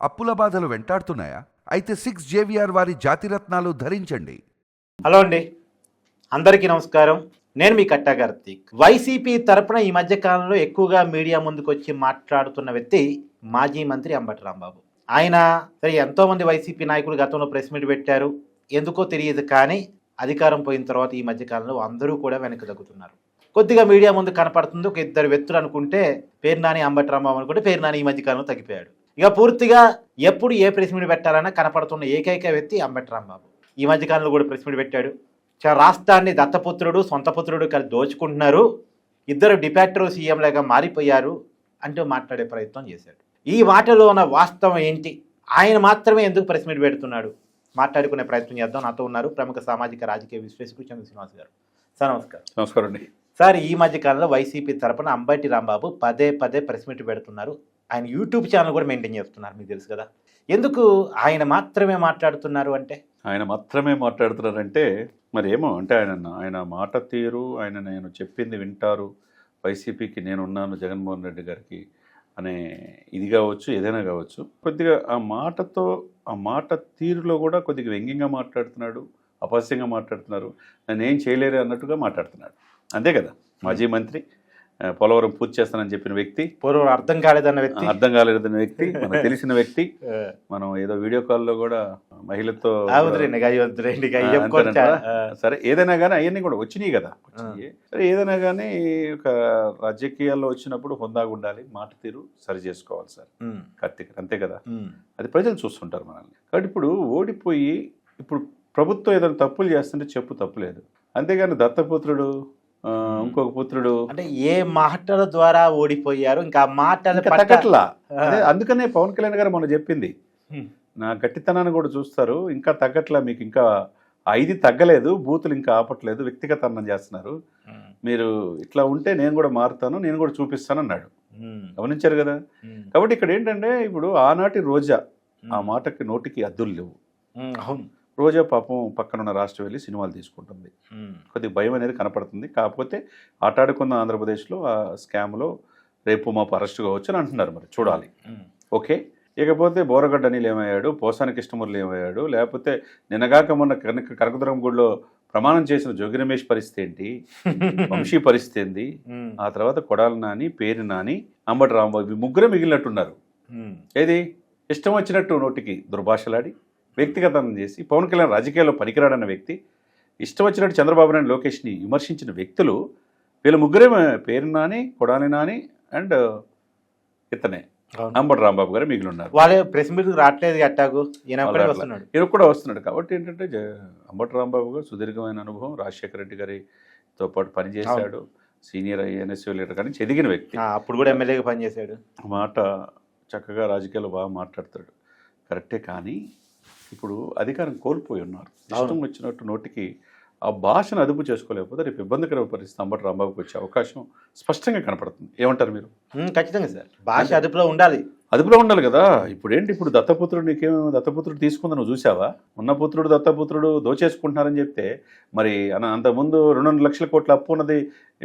అప్పుల బాధలు వెంటాడుతున్నాయా? అయితే 6 జేవిఆర్ వారి జాతిరత్నాలు ధరించండి. హలో అండి, అందరికీ నమస్కారం. నేను మీ కట్టా కార్తీక్. వైసీపీ తరపున ఈ మధ్య కాలంలో ఎక్కువగా మీడియా ముందుకు వచ్చి మాట్లాడుతున్న వ్యక్తి మాజీ మంత్రి అంబటి రాంబాబు. ఆయన సరే ఎంతోమంది వైసీపీ నాయకులు గతంలో ప్రెస్ మీట్ పెట్టారు, ఎందుకో తెలియదు, కానీ అధికారం పోయిన తర్వాత ఈ మధ్య కాలంలో అందరూ కూడా వెనక్కి తగ్గుతున్నారు. కొద్దిగా మీడియా ముందు కనపడుతుంది ఒక ఇద్దరు వ్యక్తులు అనుకుంటే పేరు నాని, అంబటి రాంబాబు అనుకుంటే పేరు నాని ఈ మధ్య కాలంలో తగ్గిపోయాడు. ఇక పూర్తిగా ఎప్పుడు ఏ ప్రెస్ మీట్ పెట్టాలన్నా కనపడుతున్న ఏకైక వ్యక్తి అంబటి రాంబాబు. ఈ మధ్య కాలంలో కూడా ప్రెస్ మీట్ పెట్టాడు. రాష్ట్రాన్ని దత్తపుత్రుడు సొంత పుత్రుడు కలిసి దోచుకుంటున్నారు, ఇద్దరు డిపాక్టర్ సీఎం లాగా మారిపోయారు అంటూ మాట్లాడే ప్రయత్నం చేశాడు. ఈ మాటలో ఉన్న వాస్తవం ఏంటి, ఆయన మాత్రమే ఎందుకు ప్రెస్ మీట్ పెడుతున్నాడు, మాట్లాడుకునే ప్రయత్నం చేద్దాం. నాతో ఉన్నారు ప్రముఖ సామాజిక రాజకీయ విశ్లేషకుడు చంద్ర శ్రీనివాస్ గారు. సార్ నమస్కారం. నమస్కారం అండి. సార్, ఈ మధ్య కాలంలో వైసీపీ తరపున అంబటి రాంబాబు పదే పదే ప్రెస్ మీట్ పెడుతున్నారు. ఆయన యూట్యూబ్ ఛానల్ కూడా మెయింటైన్ చేస్తున్నారు, మీకు తెలుసు కదా. ఎందుకు ఆయన మాత్రమే మాట్లాడుతున్నారు అంటే? ఆయన మాత్రమే మాట్లాడుతున్నారంటే మరి ఏమో అంటే ఆయన మాట తీరు, నేను చెప్పింది వింటారు, వైసీపీకి నేనున్నాను జగన్మోహన్ రెడ్డి గారికి అనే ఇది కావచ్చు, ఏదైనా కావచ్చు. కొద్దిగా ఆ మాట తీరులో కూడా కొద్దిగా వ్యంగ్యంగా మాట్లాడుతున్నాడు, అపహాస్యంగా మాట్లాడుతున్నారు, నన్ను ఏం చేయలేరు అన్నట్టుగా మాట్లాడుతున్నాడు. అంతే కదా. మాజీ మంత్రి, పోలవరం పూర్తి చేస్తానని చెప్పిన వ్యక్తి, పూర్వం అర్థం కాలేదన్న వ్యక్తి, మనకు తెలిసిన వ్యక్తి. మనం ఏదో వీడియో కాల్లో కూడా మహిళతో సరే ఏదైనా కానీ అవన్నీ కూడా వచ్చినాయి కదా. సరే ఏదైనా కానీ ఒక రాజకీయాల్లో వచ్చినప్పుడు హుందాగా ఉండాలి, మాట తీరు సరి చేసుకోవాలి సార్ కార్తీక్, అంతే కదా. అది ప్రజలు చూస్తుంటారు మనల్ని. కాబట్టి ఇప్పుడు ఓడిపోయి ఇప్పుడు ప్రభుత్వం ఏదైనా తప్పులు చేస్తుంటే చెప్పు, తప్పులేదు. అంతేగాని దత్తపుత్రుడు ఇంకొక పుత్రుడు అంటే ఏ మాటల ద్వారా ఓడిపోయారు, ఇంకా మాటలు తగ్గట్లా. అదే అందుకనే పవన్ కళ్యాణ్ గారు మొన్న చెప్పింది, నా గట్టితనాన్ని కూడా చూస్తారు, ఇంకా తగ్గట్లా, మీకు ఇంకా 5 తగ్గలేదు, బూతులు ఇంకా ఆపట్లేదు, వ్యక్తిగతనం చేస్తున్నారు, మీరు ఇట్లా ఉంటే నేను కూడా మారుతాను, నేను కూడా చూపిస్తాను అన్నాడు. గమనించారు కదా. కాబట్టి ఇక్కడ ఏంటంటే ఇప్పుడు ఆనాటి రోజా ఆ మాటకి నోటికి అద్దులు లేవు. రోజా పాపం పక్కనున్న రాష్ట్రం వెళ్ళి సినిమాలు తీసుకుంటుంది, కొద్దిగా భయం అనేది కనపడుతుంది. కాకపోతే ఆటాడుకున్న ఆంధ్రప్రదేశ్లో ఆ స్కామ్లో రేపు మాపు అరెస్ట్ కావచ్చు అని అంటున్నారు. మరి చూడాలి. ఓకే. ఇకపోతే బోరగడ్డ అనిల్ ఏమయ్యాడు, పోసాని కృష్ణమురళి ఏమయ్యాడు, లేకపోతే నిన్నగాక మొన్న కనకదుర్గం గుడిలో ప్రమాణం చేసిన జోగి రమేష్ పరిస్థితి ఏంటి, వంశీ పరిస్థితి ఏంది, ఆ తర్వాత కొడాలి నాని, పేరు నాని, అంబటి రాంబాబు, ముగ్గురే మిగిలినట్టున్నారు. ఏది ఇష్టం వచ్చినట్టు నోటికి దుర్భాషలాడి వ్యక్తిగతం చేసి పవన్ కళ్యాణ్ రాజకీయాల్లో పనికిరాడన్న వ్యక్తి, ఇష్టం వచ్చినట్టు చంద్రబాబు నాయుడు లోకేష్ని విమర్శించిన వ్యక్తులు, వీళ్ళ ముగ్గురే పేరు నాని, కొడాలి నాని అండ్ ఇతనే అంబటి రాంబాబు గారు మిగిలి ఉన్నారు. వాళ్ళే ప్రెస్ మీట్ రావట్లేదు, అట్టాగు ఈయన కూడా వస్తున్నాడు. కాబట్టి ఏంటంటే అంబటి రాంబాబు గారు సుదీర్ఘమైన అనుభవం, రాజశేఖర రెడ్డి గారితో పాటు పనిచేశాడు, సీనియర్ ఎన్ఎస్యూ లీడర్ కానీ ఎదిగిన వ్యక్తి, అప్పుడు కూడా ఎమ్మెల్యేగా పనిచేశాడు. మాట చక్కగా రాజకీయాల్లో బాగా మాట్లాడతాడు, కరెక్టే. కానీ ఇప్పుడు అధికారం కోల్పోయి ఉన్నారు, ఇష్టం వచ్చినట్టు నోటికి ఆ భాషను అదుపు చేసుకోలేకపోతే రేపు ఇబ్బందికర పరిస్థితి అంబటి రాంబాబుకి వచ్చే అవకాశం స్పష్టంగా కనపడుతుంది. ఏమంటారు మీరు? ఖచ్చితంగా సార్, భాష అదుపులో ఉండాలి కదా. ఇప్పుడు ఏంటి, ఇప్పుడు దత్తపుత్రుడు నీకేమో దత్తపుత్రుడు తీసుకుందా నువ్వు చూసావా? ఉన్న పుత్రుడు దత్తపుత్రుడు దోచేసుకుంటున్నారని చెప్తే మరి అంతకుముందు 2.5 లక్షల కోట్ల అప్పు ఉన్నది,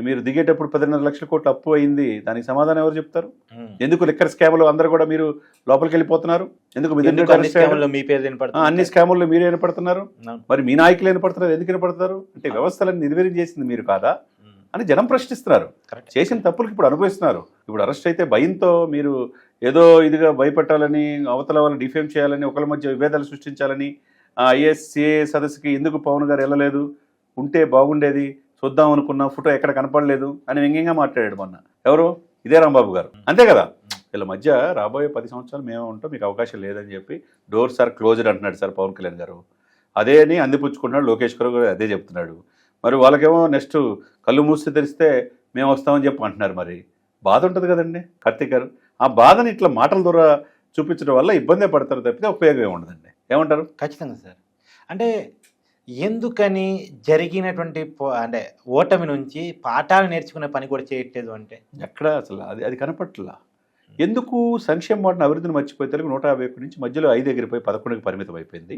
మీరు దిగేటప్పుడు 10.5 లక్షల కోట్ల అప్పు అయింది, దానికి సమాధానం ఎవరు చెప్తారు? ఎందుకు లిక్కర్ స్కామ్లో అందరూ కూడా మీరు లోపలికి వెళ్ళిపోతున్నారు? ఎందుకు అన్ని స్కాముల్లో మీరే వినపడుతున్నారు, మరి మీ నాయకులు వినపడుతున్నారు, ఎందుకు వినపడతారు? అంటే వ్యవస్థలను నిర్వీర్యం చేసింది మీరు కాదా అని జనం ప్రశ్నిస్తున్నారు. చేసిన తప్పులకు ఇప్పుడు అనుభవిస్తున్నారు. ఇప్పుడు అరెస్ట్ అయితే భయంతో మీరు ఏదో ఇదిగా భయపెట్టాలని, అవతల వాళ్ళని డిఫేమ్ చేయాలని, ఒకరి మధ్య విభేదాలు సృష్టించాలని, ఐఏఎస్ సిఏఎస్ సదస్సుకి ఎందుకు పవన్ గారు వెళ్ళలేదు, ఉంటే బాగుండేది, చూద్దాం అనుకున్న ఫోటో ఎక్కడ కనపడలేదు అని వ్యంగ్యంగా మాట్లాడాడు మొన్న. ఎవరు? ఇదే రాంబాబు గారు. అంతే కదా. వీళ్ళ మధ్య రాబోయే 10 సంవత్సరాలు మేము ఉంటాం, మీకు అవకాశం లేదని చెప్పి డోర్స్ ఆర్ క్లోజ్డ్ అంటున్నాడు సార్ పవన్ కళ్యాణ్ గారు. అదే అని అందిపుచ్చుకుంటున్నాడు లోకేష్ గారు కూడా అదే చెప్తున్నాడు. మరి వాళ్ళకేమో నెక్స్ట్ కళ్ళు మూసి తెరిస్తే మేము వస్తామని చెప్పి అంటున్నారు. మరి బాధ ఉంటుంది కదండి కార్తీక్ గారు. ఆ బాధని ఇట్లా మాటల ద్వారా చూపించడం వల్ల ఇబ్బందే పడతారు తప్పితే ఉపయోగం ఏమి ఉండదండి. ఏమంటారు? ఖచ్చితంగా సార్. అంటే ఎందుకని జరిగినటువంటి అంటే ఓటమి నుంచి పాఠాలు నేర్చుకునే పని కూడా చేయట్లేదు అంటే ఎక్కడ అసలు అది కనపట్లా. ఎందుకు సంక్షేమ వాటిని అభివృద్ధిని మర్చిపోయి తెలుగు 151 నుంచి మధ్యలో 5 ఎగిరిపోయి 11కి పరిమితం అయిపోయింది.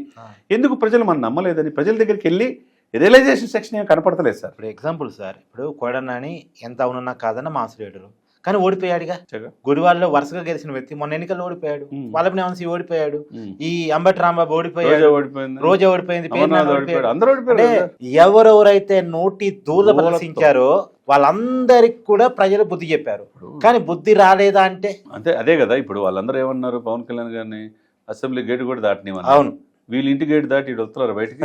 ఎందుకు ప్రజలు మనం నమ్మలేదని ప్రజల దగ్గరికి వెళ్ళి రియలైజేషన్ సెక్షన్ ఏం కనపడతలేదు సార్. ఇప్పుడు ఎగ్జాంపుల్ సార్, ఇప్పుడు కొడాలి నాని ఎంత అవునన్నా కాదన్న మాస్ లీడరు, కానీ ఓడిపోయాడుగా. చక్కగా. గుడివాడలో వరుసగా గెలిచిన వ్యక్తి మొన్న ఎన్నికల్లో ఓడిపోయాడు. ఉమ్. వల్లభనేని వంశీ ఓడిపోయాడు. ఉమ్. ఈ అంబటి రాంబాబు ఓడిపోయాడు. రోజా ఓడిపోయింది, రోజా ఓడిపోయింది. అమర్నాథ్ పేర్నాని ఓడిపోయాడు, ఓడిపోయాడు. అందరూ అంటే ఓడిపోయారు కదా. ఎవరెవరైతే నోటి దూల దూలతో. ప్రదర్శించారో వాళ్ళందరికి కూడా ప్రజలు బుద్ధి చెప్పారు. కానీ బుద్ధి రాలేదా అంటే అంతే, అదే కదా. ఇప్పుడు వాళ్ళందరూ ఏమన్నారు, పవన్ కళ్యాణ్ గారిని అసెంబ్లీ గేట్ కూడా దాటనివ్వని. అవును. వీళ్ళు ఇంటి గేట్ దాటి ఇటు వస్తున్నారు బయటికి,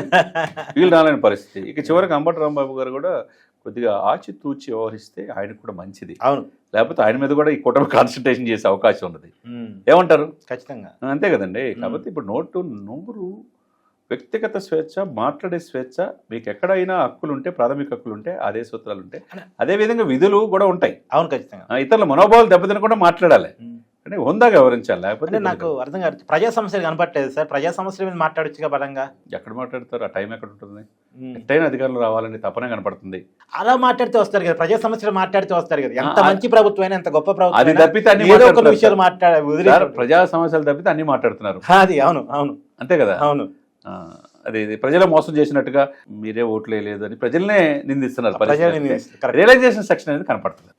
వీళ్ళు రాలేని పరిస్థితి. ఇక చివరికి అంబటి రాంబాబు గారు కూడా కొద్దిగా ఆచితూచి వ్యవహరిస్తే ఆయనకు కూడా మంచిది. అవును. లేకపోతే ఆయన మీద కూడా ఈ కూటమి కాన్సన్ట్రేషన్ చేసే అవకాశం ఉన్నది. ఉమ్. ఏమంటారు? ఖచ్చితంగా అంతే కదండి. కాబట్టి ఇప్పుడు నోరు వ్యక్తిగత స్వేచ్ఛ, మాట్లాడే స్వేచ్ఛ, మీకు ఎక్కడైనా హక్కులు ఉంటే, ప్రాథమిక హక్కులు ఉంటే, అదే సూత్రాలు ఉంటాయి, అదే విధంగా విధులు కూడా ఉంటాయి. అవును, ఖచ్చితంగా. ఇతరుల మనోభావాలు దెబ్బతినకుండా మాట్లాడాలి, అంటే హుందాగా వివరించాలి. లేకపోతే అంటే నాకు అర్థం కాదు, ప్రజా సమస్యలు కనపట్లేదు సార్. ప్రజా సమస్యల మీద మాట్లాడొచ్చుగా బలంగా. ఎక్కడ మాట్లాడతారు? ఆ టైం ఎక్కడ ఉంటుంది? ఎట్టైనా అధికారులు రావాలని తపన కనపడుతుంది. అలా మాట్లాడితే వస్తారు కదా, ప్రజా సమస్యలు మాట్లాడితే వస్తారు కదా. ఎంత మంచి ప్రభుత్వం అయినా, ఎంత గొప్ప అది ప్రభుత్వం తప్పితే అన్ని ఏదో ఒక మాట్లాడతారు విషయాలు సార్. ప్రజా సమస్యలు తప్పితే అన్ని మాట్లాడుతున్నారు. అది అవును, అవును, అంతే కదా. అవును. అది ప్రజల మోసం చేసినట్టుగా మీరే ఓట్లు వేయలేదు అని ప్రజల్నే నిందిస్తున్నారు. ప్రజల్ని నిందిస్తున్నారు. రియలైజేషన్ సెక్షన్ అనేది కనపడుతుంది.